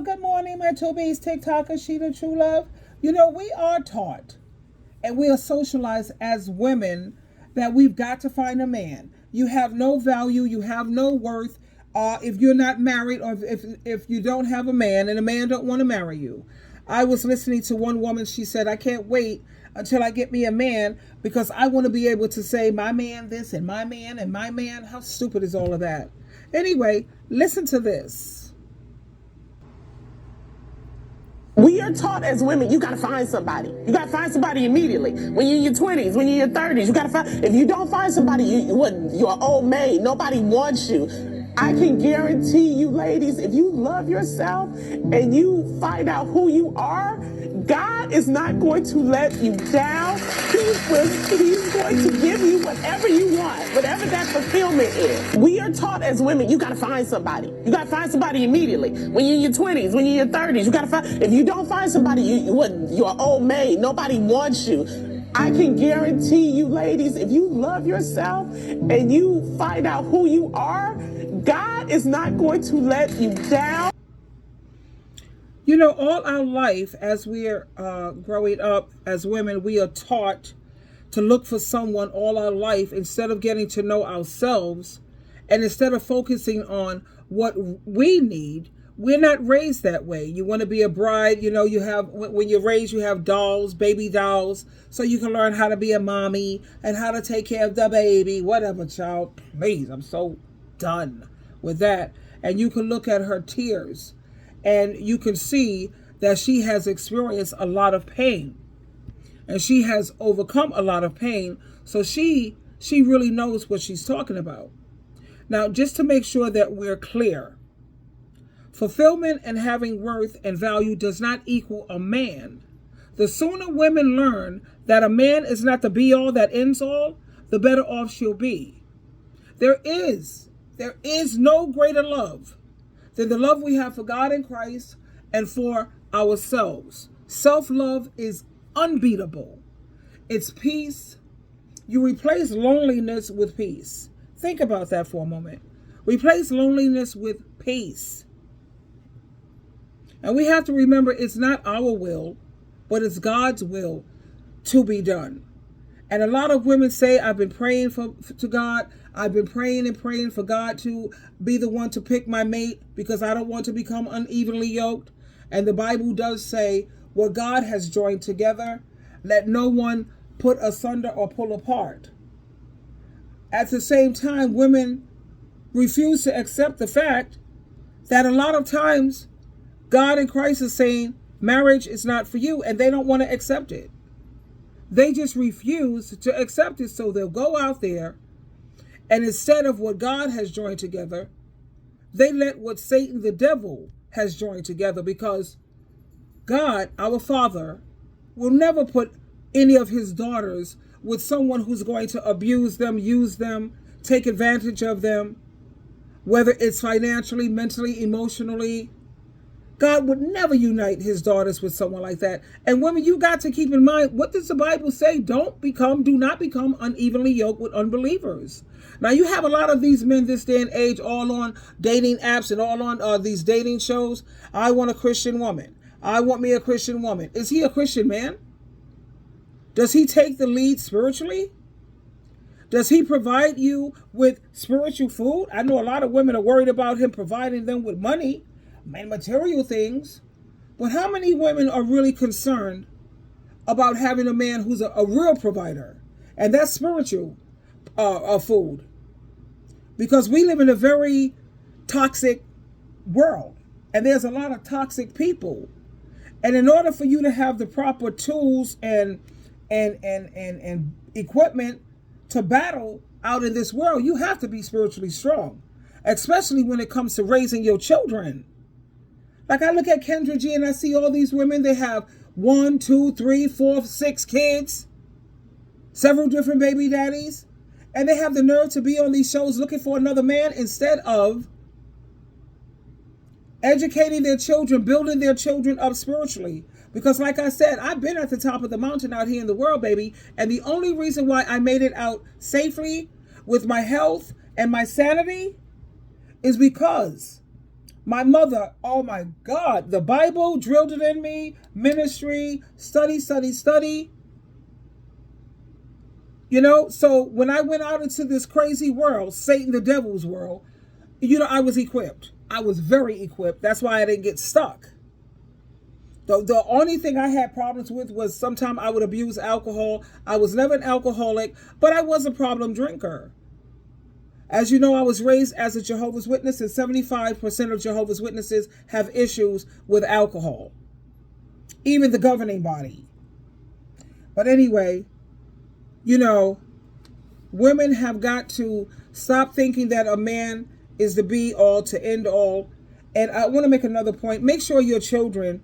Good morning, my Tubies, TikToker, SheilaTruelove. You know, we are taught and we are socialized as women that we've got to find a man. You have no value, you have no worth if you're not married, or if you don't have a man and a man don't want to marry you. I was listening to one woman, she said, I can't wait until I get me a man because I want to be able to say my man this and my man and my man. How stupid is all of that? Anyway, listen to this. We are taught as women, you got to find somebody. You got to find somebody immediately. When you're in your 20s, when you're in your 30s, you got to find. If you don't find somebody, you're an old maid. Nobody wants you. I can guarantee you, ladies, if you love yourself and you find out who you are, God is not going to let you down. He's going to give you whatever you want, whatever that fulfillment is. We are taught as women, you got to find somebody. You got to find somebody immediately. When you're in your 20s, when you're in your 30s, you got to find. If you don't find somebody, you're an old maid. Nobody wants you. I can guarantee you, ladies, if you love yourself and you find out who you are, God is not going to let you down. You know, all our life as we're growing up as women, we are taught to look for someone all our life instead of getting to know ourselves, and instead of focusing on what we need. We're not raised that way. You want to be a bride, you know, you have, when you're raised, you have dolls, baby dolls, so you can learn how to be a mommy and how to take care of the baby, whatever, child. Please, I'm so done with that. And you can look at her tears and you can see that she has experienced a lot of pain and she has overcome a lot of pain. So she really knows what she's talking about. Now, just to make sure that we're clear, fulfillment and having worth and value does not equal a man. The sooner women learn that a man is not the be-all that ends all, the better off she'll be. There is no greater love than the love we have for God and Christ and for ourselves. Self-love is unbeatable. It's peace. You replace loneliness with peace. Think about that for a moment. Replace loneliness with peace. And we have to remember it's not our will, but it's God's will to be done. And a lot of women say, I've been praying to God. I've been praying and praying for God to be the one to pick my mate because I don't want to become unevenly yoked. And the Bible does say, what God has joined together, let no one put asunder or pull apart. At the same time, women refuse to accept the fact that a lot of times God and Christ is saying marriage is not for you, and they don't want to accept it. They just refuse to accept it, so they'll go out there, and instead of what God has joined together, they let what Satan, the devil, has joined together, because God, our Father, will never put any of his daughters with someone who's going to abuse them, use them, take advantage of them, whether it's financially, mentally, emotionally. God would never unite his daughters with someone like that. And women, you got to keep in mind, what does the Bible say? Do not become unevenly yoked with unbelievers. Now, you have a lot of these men this day and age all on dating apps and all on these dating shows. I want a Christian woman. I want me a Christian woman. Is he a Christian man? Does he take the lead spiritually? Does he provide you with spiritual food? I know a lot of women are worried about him providing them with money and material things, but how many women are really concerned about having a man who's a real provider? And that's spiritual food, because we live in a very toxic world and there's a lot of toxic people, and in order for you to have the proper tools and equipment to battle out in this world, you have to be spiritually strong, especially when it comes to raising your children. Like, I look at Kendra G and I see all these women, they have 1, 2, 3, 4, 6 kids, several different baby daddies, and they have the nerve to be on these shows looking for another man instead of educating their children, building their children up spiritually. Because like I said, I've been at the top of the mountain out here in the world, baby, and the only reason why I made it out safely with my health and my sanity is because My mother, oh my God, the Bible drilled it in me, ministry, study, study, study. You know, so when I went out into this crazy world, Satan, the devil's world, you know, I was equipped. I was very equipped. That's why I didn't get stuck. The only thing I had problems with was sometimes I would abuse alcohol. I was never an alcoholic, but I was a problem drinker. As you know, I was raised as a Jehovah's Witness, and 75% of Jehovah's Witnesses have issues with alcohol, even the governing body. But anyway, you know, women have got to stop thinking that a man is the be all to end all. And I want to make another point. Make sure your children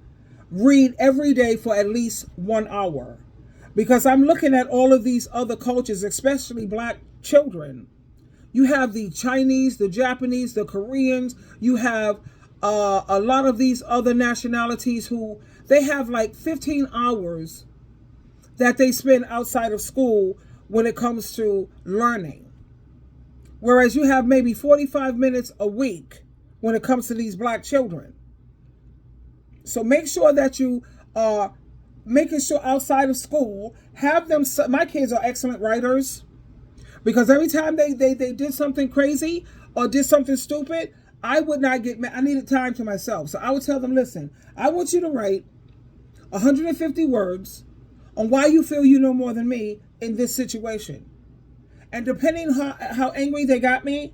read every day for at least 1 hour. Because I'm looking at all of these other cultures, especially black children. You have the Chinese, the Japanese, the Koreans. You have a lot of these other nationalities who they have like 15 hours that they spend outside of school when it comes to learning. Whereas you have maybe 45 minutes a week when it comes to these black children. So make sure that you are making sure outside of school, have them, my kids are excellent writers, because every time they did something crazy or did something stupid, I would not get mad. I needed time to myself. So I would tell them, listen, I want you to write 150 words on why you feel you know more than me in this situation. And depending how angry they got me,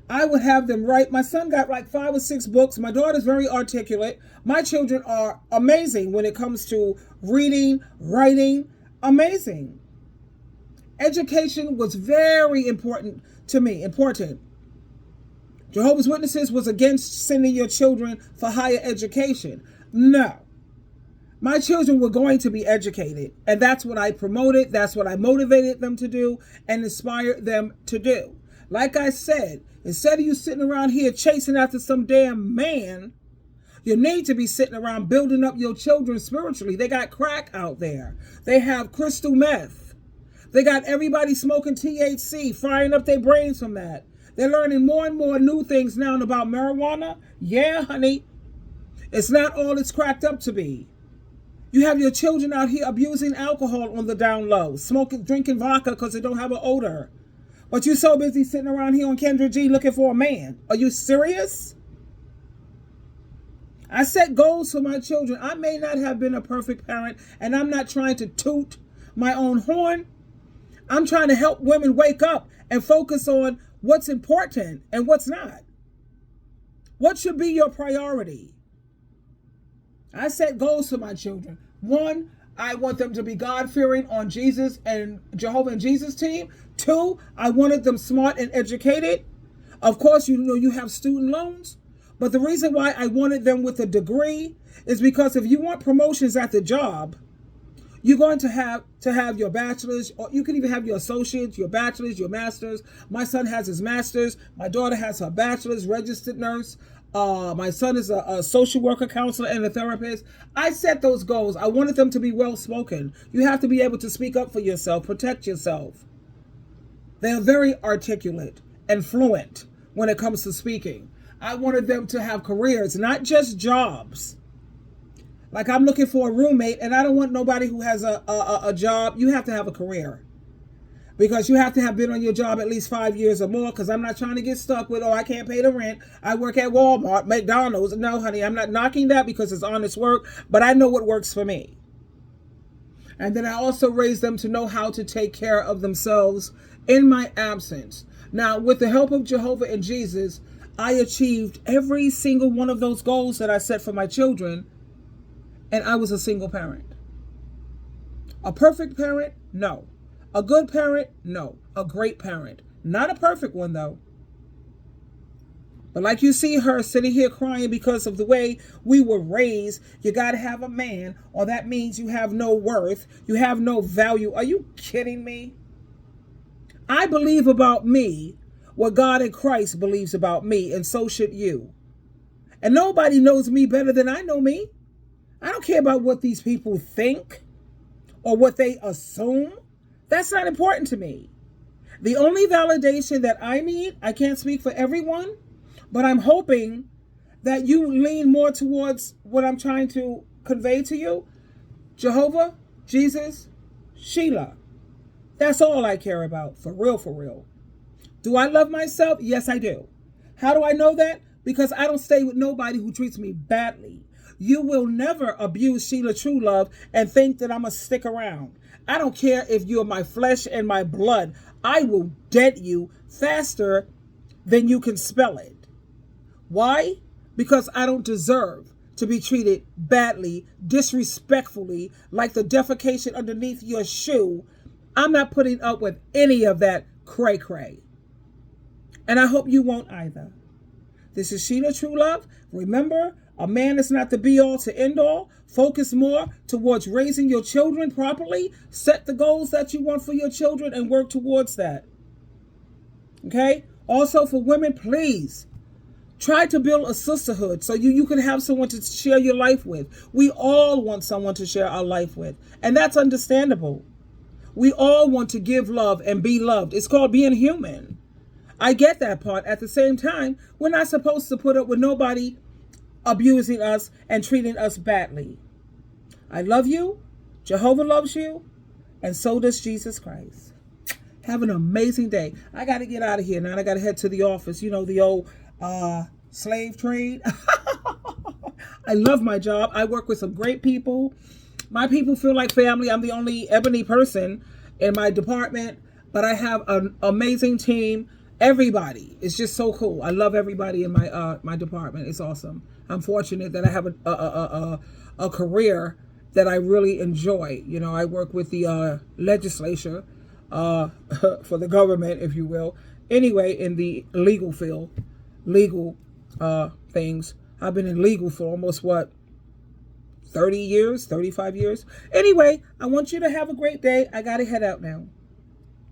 I would have them write. My son got like 5 or 6 books. My daughter's very articulate. My children are amazing when it comes to reading, writing, amazing. Education was very important to me, important. Jehovah's Witnesses was against sending your children for higher education. No. My children were going to be educated, and that's what I promoted, that's what I motivated them to do and inspired them to do. Like I said, instead of you sitting around here chasing after some damn man, you need to be sitting around building up your children spiritually. They got crack out there. They have crystal meth. They got everybody smoking THC, frying up their brains from that. They're learning more and more new things now about marijuana. Yeah, honey, it's not all it's cracked up to be. You have your children out here abusing alcohol on the down low, smoking, drinking vodka because they don't have an odor. But you're so busy sitting around here on Kendra G looking for a man. Are you serious? I set goals for my children. I may not have been a perfect parent, and I'm not trying to toot my own horn. I'm trying to help women wake up and focus on what's important and what's not. What should be your priority? I set goals for my children. 1, I want them to be God-fearing on Jesus and Jehovah and Jesus team. 2, I wanted them smart and educated. Of course, you know you have student loans. But the reason why I wanted them with a degree is because if you want promotions at the job, you're going to have your bachelor's, or you can even have your associates, your bachelor's, your master's. My son has his master's. My daughter has her bachelor's, registered nurse. My son is a social worker, counselor, and a therapist. I set those goals. I wanted them to be well-spoken. You have to be able to speak up for yourself, protect yourself. They are very articulate and fluent when it comes to speaking. I wanted them to have careers, not just jobs. Like I'm looking for a roommate, and I don't want nobody who has a job. You have to have a career. Because you have to have been on your job at least 5 years or more, because I'm not trying to get stuck with, oh, I can't pay the rent. I work at Walmart, McDonald's. No, honey, I'm not knocking that because it's honest work, but I know what works for me. And then I also raised them to know how to take care of themselves in my absence. Now, with the help of Jehovah and Jesus, I achieved every single one of those goals that I set for my children, and I was a single parent. A perfect parent? No. A good parent? No. A great parent. Not a perfect one, though. But like you see her sitting here crying because of the way we were raised, you got to have a man, or that means you have no worth, you have no value. Are you kidding me? I believe about me what God in Christ believes about me, and so should you. And nobody knows me better than I know me. I don't care about what these people think or what they assume. That's not important to me. The only validation that I need, I can't speak for everyone, but I'm hoping that you lean more towards what I'm trying to convey to you? Jehovah, Jesus, Sheila. That's all I care about, for real, for real. Do I love myself? Yes, I do. How do I know that? Because I don't stay with nobody who treats me badly. You will never abuse SheilaTruelove and think that I'm going to stick around. I don't care if you're my flesh and my blood. I will dead you faster than you can spell it. Why? Because I don't deserve to be treated badly, disrespectfully, like the defecation underneath your shoe. I'm not putting up with any of that cray-cray. And I hope you won't either. This is SheilaTruelove. Remember, a man is not the be-all to end-all. Focus more towards raising your children properly. Set the goals that you want for your children and work towards that. Okay? Also, for women, please, try to build a sisterhood so you can have someone to share your life with. We all want someone to share our life with. And that's understandable. We all want to give love and be loved. It's called being human. I get that part. At the same time, we're not supposed to put up with nobody abusing us and treating us badly. I love you. Jehovah loves you. And so does Jesus Christ. Have an amazing day. I got to get out of here now. I got to head to the office. You know, the old slave trade. I love my job. I work with some great people. My people feel like family. I'm the only ebony person in my department, but I have an amazing team. Everybody is just so cool. I love everybody in my department. It's awesome. I'm fortunate that I have a career that I really enjoy. You know, I work with the legislature for the government, if you will. Anyway, in the legal field, legal things. I've been in legal for almost 30 years, 35 years. Anyway, I want you to have a great day. I got to head out now.